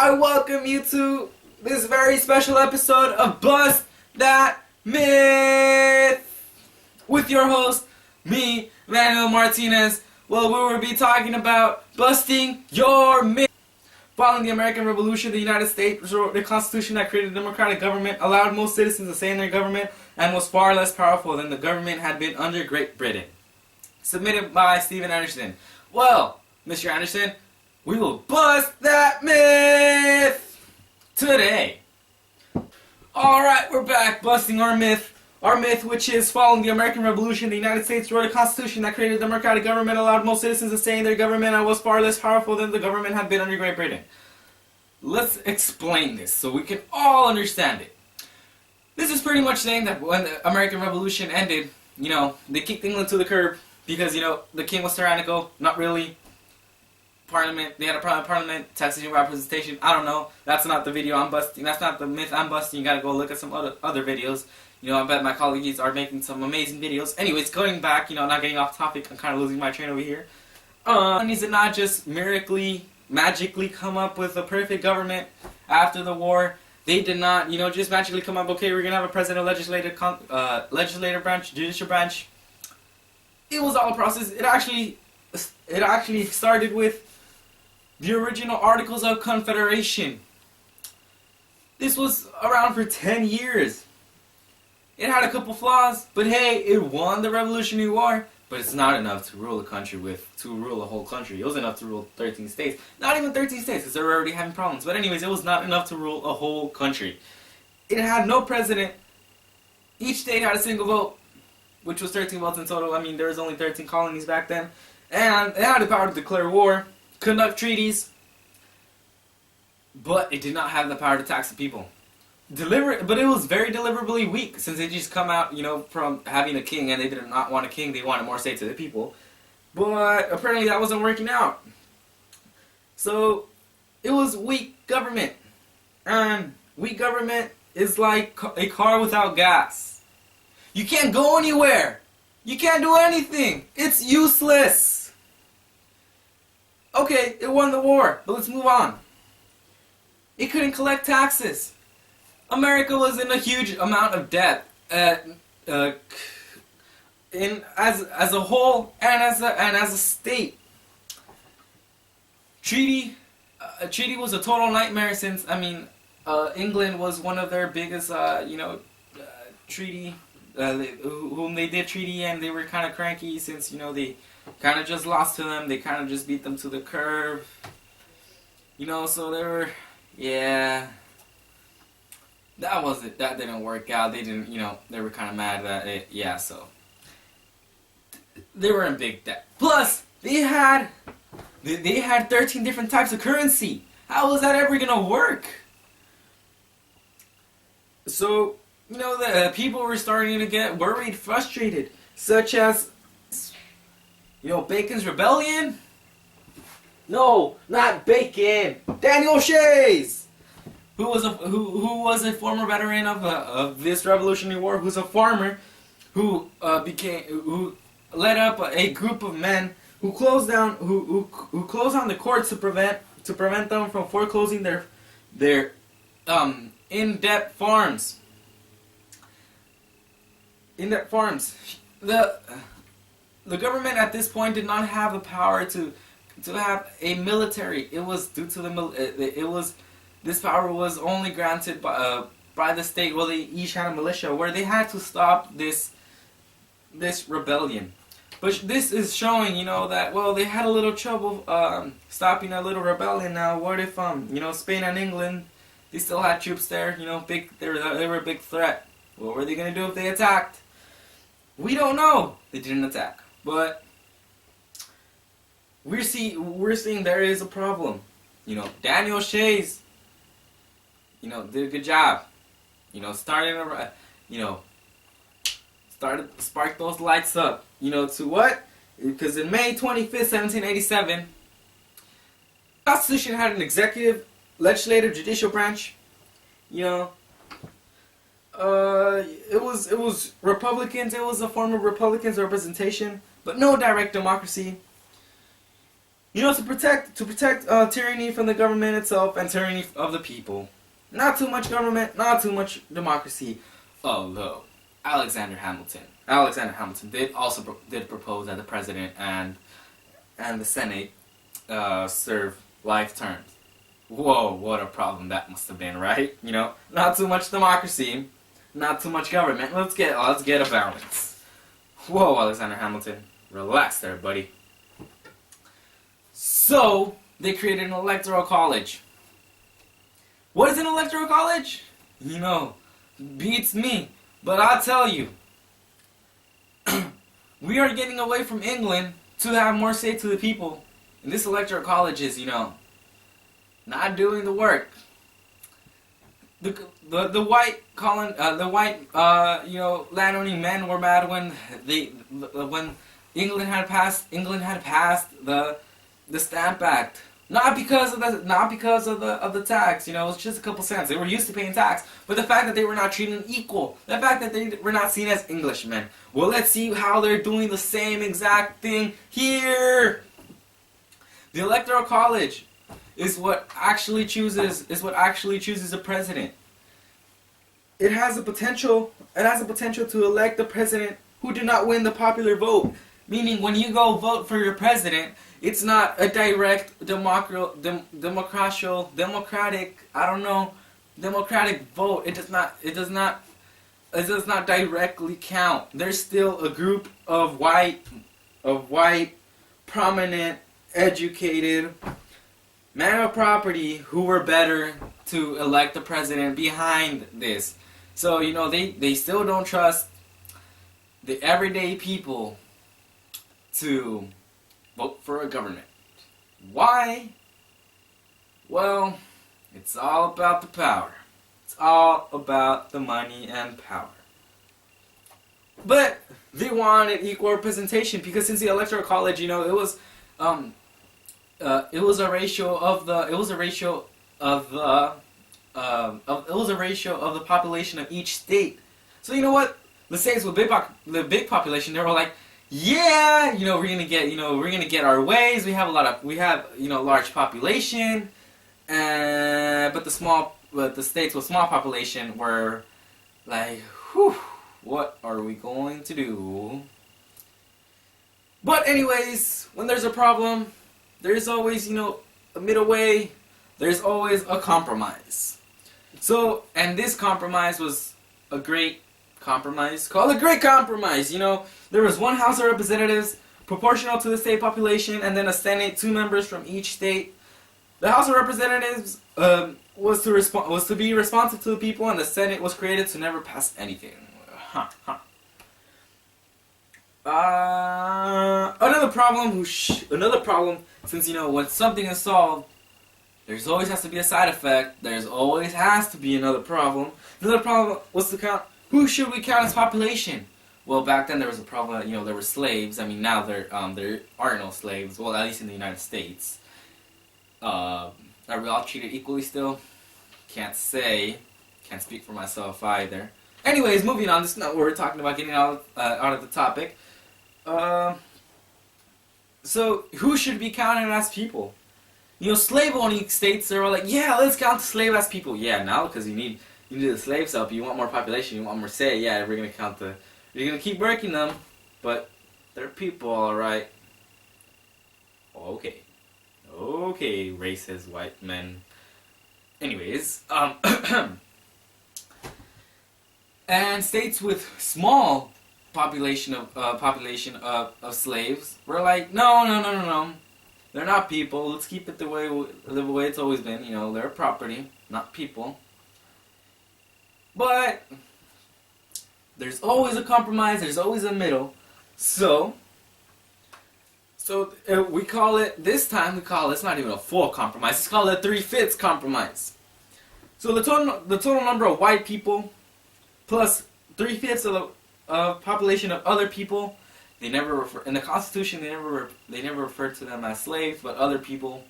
I welcome you to this very special episode of Bust That Myth with your host, me, Manuel Martinez. Well, we will be talking about busting your myth. Following the American Revolution, the United States wrote the Constitution that created a democratic government, allowed most citizens to say in their government, and was far less powerful than the government had been under Great Britain. Submitted by Stephen Anderson. Well, Mr. Anderson, we will bust that myth today. Alright, we're back busting our myth. Our myth, which is following the American Revolution, the United States wrote a constitution that created a democratic government, allowed most citizens to stay in their government, and was far less powerful than the government had been under Great Britain. Let's explain this so we can all understand it. This is pretty much saying that when the American Revolution ended, they kicked England to the curb because, the king was tyrannical, not really. Parliament, they had a parliament, taxation representation, I don't know. That's not the video I'm busting, that's not the myth I'm busting. You gotta go look at some other videos. I bet my colleagues are making some amazing videos. Anyways, going back, not getting off topic, I'm kind of losing my train over here. Needs to not just magically come up with a perfect government after the war. They did not, just magically come up, okay, we're gonna have a president, legislative branch, judicial branch. It was all a process. It actually started with the original Articles of Confederation. This was around for 10 years. It had a couple flaws, but hey, it won the Revolutionary War. But it's not enough to rule a whole country. It was enough to rule 13 states. Not even 13 states, because they were already having problems. But anyways, it was not enough to rule a whole country. It had no president. Each state had a single vote, which was 13 votes in total. I mean, there was only 13 colonies back then. And it had the power to declare war, conduct treaties, but it did not have the power to tax the people. But it was very deliberately weak, since they just come out, from having a king, and they did not want a king, they wanted more say to the people. But apparently that wasn't working out. So, it was weak government. And weak government is like a car without gas. You can't go anywhere. You can't do anything. It's useless. Okay, it won the war, but let's move on. It couldn't collect taxes. America was in a huge amount of debt, as a whole and as a state. A treaty was a total nightmare since England was one of their biggest treaty. Whom they did treaty, and they were kind of cranky since they kind of just lost to them. They kind of just beat them to the curb. So they were, that didn't work out. They didn't, they were kind of mad at it. So they were in big debt. Plus, they had 13 different types of currency. How was that ever gonna work? So, the people were starting to get worried, frustrated, such as, Bacon's Rebellion? No, not Bacon. Daniel Shays, who was a former veteran of this Revolutionary War, who's a farmer, who led up a group of men who closed down the courts to prevent them from foreclosing their in-depth farms. The government at this point did not have the power to have a military. It was due to this power was only granted by the state. Well, they each had a militia where they had to stop this rebellion. But this is showing, that they had a little trouble stopping a little rebellion. Now, what if Spain and England, they still had troops there, they were a big threat. What were they going to do if they attacked? We don't know. They didn't attack. But we're seeing there is a problem. Daniel Shays, did a good job. Spark those lights up. To what? Because in May 25th, 1787, the Constitution had an executive, legislative, judicial branch. It was Republicans. It was a form of Republicans' representation, but no direct democracy. to protect tyranny from the government itself and tyranny of the people. Not too much government, not too much democracy. Although Alexander Hamilton did propose that the president and the Senate serve life terms. Whoa, what a problem that must have been, right? Not too much democracy, not too much government. Let's get a balance. Whoa, Alexander Hamilton, relax there, buddy. So they created an electoral college. What is an electoral college? Beats me. But I'll tell you, we are getting away from England to have more say to the people. And this electoral college is, not doing the work. The white landowning men were mad when England had passed the Stamp Act. Not because of the tax, it's just a couple cents. They were used to paying tax, but the fact that they were not treated equal, the fact that they were not seen as Englishmen. Well, let's see how they're doing the same exact thing here. The Electoral College is what actually chooses a president. It has a potential to elect a president who did not win the popular vote. Meaning, when you go vote for your president, it's not a direct democratic vote. It does not directly count. There's still a group of white, prominent, educated men of property who were better to elect the president behind this. So, they still don't trust the everyday people to vote for a government. Why? Well, it's all about the power. It's all about the money and power. But they wanted equal representation because since the Electoral College, it was a ratio of the population of each state. So you know what? The states with the big population, they were like, yeah, we're gonna get our ways. We have large population, but the states with small population were like, whew, what are we going to do? But anyways, when there's a problem, there's always a middle way. There's always a compromise. So, and this compromise was a great compromise, called a great compromise. There was one House of Representatives proportional to the state population, and then a Senate, 2 members from each state. The House of Representatives was to be responsive to the people, and the Senate was created to never pass anything. Another problem, since when something is solved, there's always has to be a side effect. There's always has to be another problem. Another problem was to count. Who should we count as population? Well, back then there was a problem. There were slaves. I mean, now there are no slaves. Well, at least in the United States. Are we all treated equally still? Can't say. Can't speak for myself either. Anyways, moving on. This is not what we're talking about. Getting out of the topic. So who should be counted as people? Slave-owning states are all like, yeah, let's count the slave as people. Yeah, now because you need the slaves up. You want more population. You want more say. Yeah, we're gonna count you're gonna keep working them, but they're people, all right. Okay, racist white men. Anyways, and states with small population of slaves were like, no. They're not people. Let's keep it the way it's always been. They're property, not people. But there's always a compromise. There's always a middle. So we call it. This time we call it. It's not even a full compromise. It's called a 3/5 compromise. So the total number of white people plus 3/5 of the population of other people. They never refer in the Constitution. They never referred to them as slaves, but other people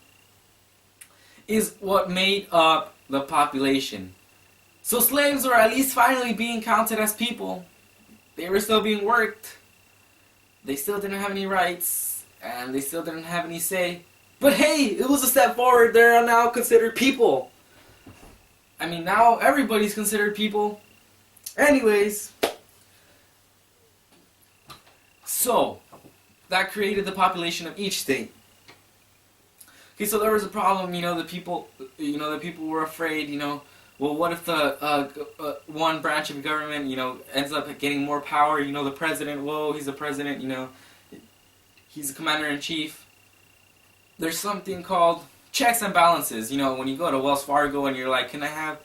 is what made up the population. So slaves were at least finally being counted as people. They were still being worked. They still didn't have any rights, and they still didn't have any say. But hey, it was a step forward. They're now considered people. I mean, now everybody's considered people. Anyways, so that created the population of each state. Okay, so there was a problem. The people were afraid. Well, what if the one branch of the government, ends up getting more power? The president. Whoa, he's the president. He's the commander-in-chief. There's something called checks and balances. When you go to Wells Fargo and you're like, can I have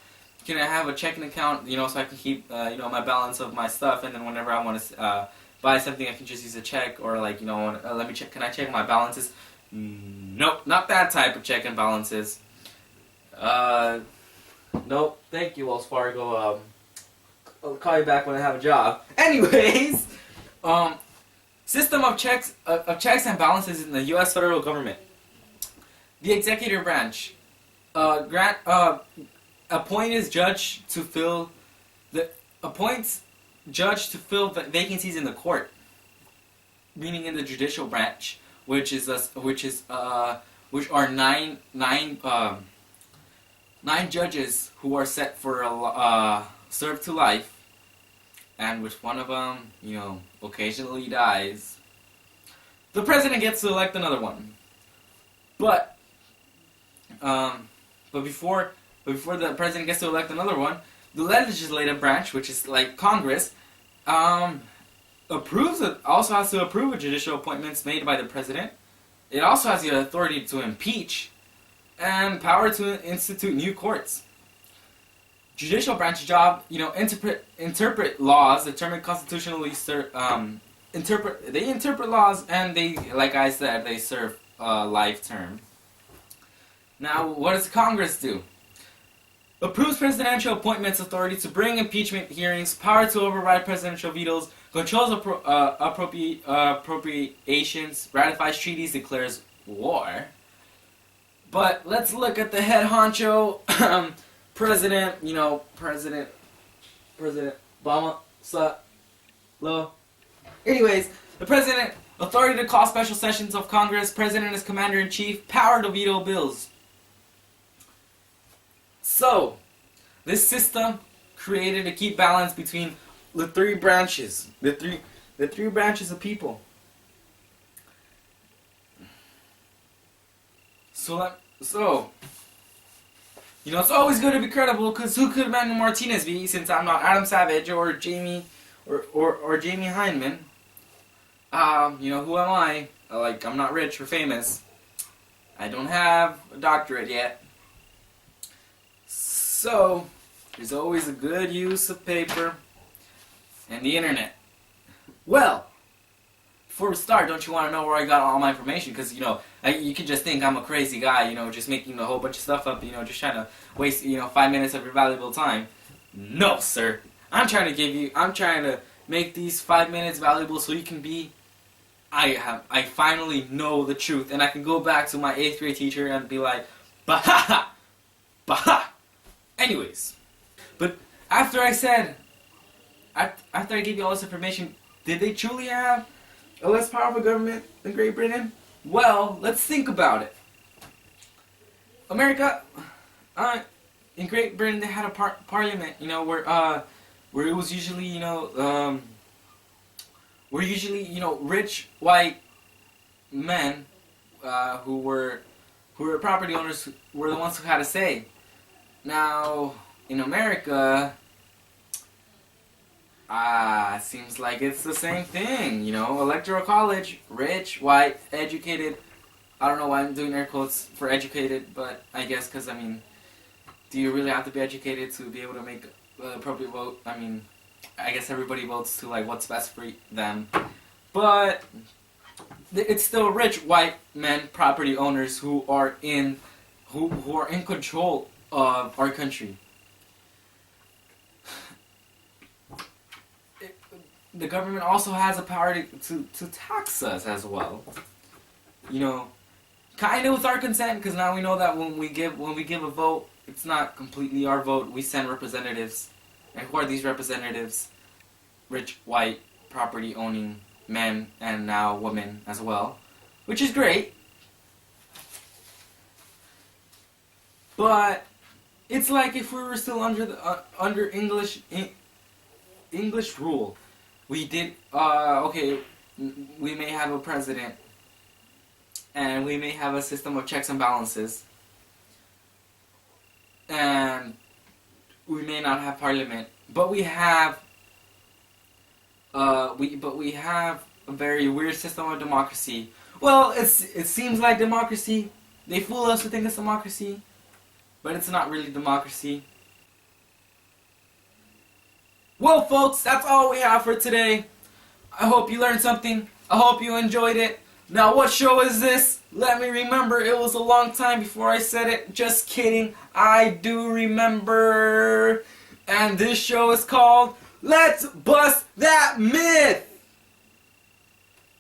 a checking account, so I can keep, my balance of my stuff, and then whenever I want to buy something, I can just use a check, or let me check. Can I check my balances? Nope, not that type of check and balances. Nope. Thank you, Wells Fargo. I'll call you back when I have a job. Anyways, system of checks and balances in the U.S. federal government. The executive branch appoints judge to fill vacancies in the court, meaning in the judicial branch, which are nine judges who are set for served to life, and which one of them occasionally dies. The president gets to elect another one, but before the president gets to elect another one, the legislative branch, which is like Congress, also has to approve of judicial appointments made by the president. It also has the authority to impeach and power to institute new courts. Judicial branch job, interpret laws, determine constitutionally interpret laws, and they, like I said, they serve a life term. Now, what does Congress do? Approves presidential appointments, authority to bring impeachment hearings, power to override presidential vetoes, controls appropriations, ratifies treaties, declares war. But let's look at the head honcho, President Obama, low. Anyways, the president, authority to call special sessions of Congress, president is commander-in-chief, power to veto bills. So, this system created to keep balance between the three branches, the three branches of people. So, it's always good to be credible, because who could Manuel Martinez be, since I'm not Adam Savage or Jamie or Jamie Hyneman? Who am I? I'm not rich or famous. I don't have a doctorate yet. So, there's always a good use of paper and the internet. Well, before we start, don't you want to know where I got all my information? Because, you can just think I'm a crazy guy, just making a whole bunch of stuff up, just trying to waste, 5 minutes of your valuable time. No, sir. I'm trying to make these 5 minutes valuable so you can be, I finally know the truth, and I can go back to my 8th grade teacher and be like, bah-ha-ha, bah-ha. Anyways, but after I gave you all this information, did they truly have a less powerful government than Great Britain? Well, let's think about it. America, in Great Britain, they had a parliament, where it was usually, rich white men who were property owners were the ones who had a say. Now, in America, seems like it's the same thing, Electoral college, rich, white, educated. I don't know why I'm doing air quotes for educated, but I guess because, do you really have to be educated to be able to make the appropriate vote? I guess everybody votes to, what's best for them. But it's still rich white men, property owners, who are in control of our country. The government also has a power to tax us as well. Kind of with our consent, because now we know that when we give a vote, it's not completely our vote. We send representatives, and who are these representatives? Rich, white, property-owning men, and now women as well, which is great. But it's like if we were still under the under English rule. We did okay. We may have a president, and we may have a system of checks and balances, and we may not have parliament, but we have we have a very weird system of democracy. Well, it seems like democracy. They fool us to think it's democracy, but it's not really democracy. Well, folks, that's all we have for today. I hope you learned something. I hope you enjoyed it. Now, what show is this? Let me remember. It was a long time before I said it. Just kidding. I do remember. And this show is called Let's Bust That Myth!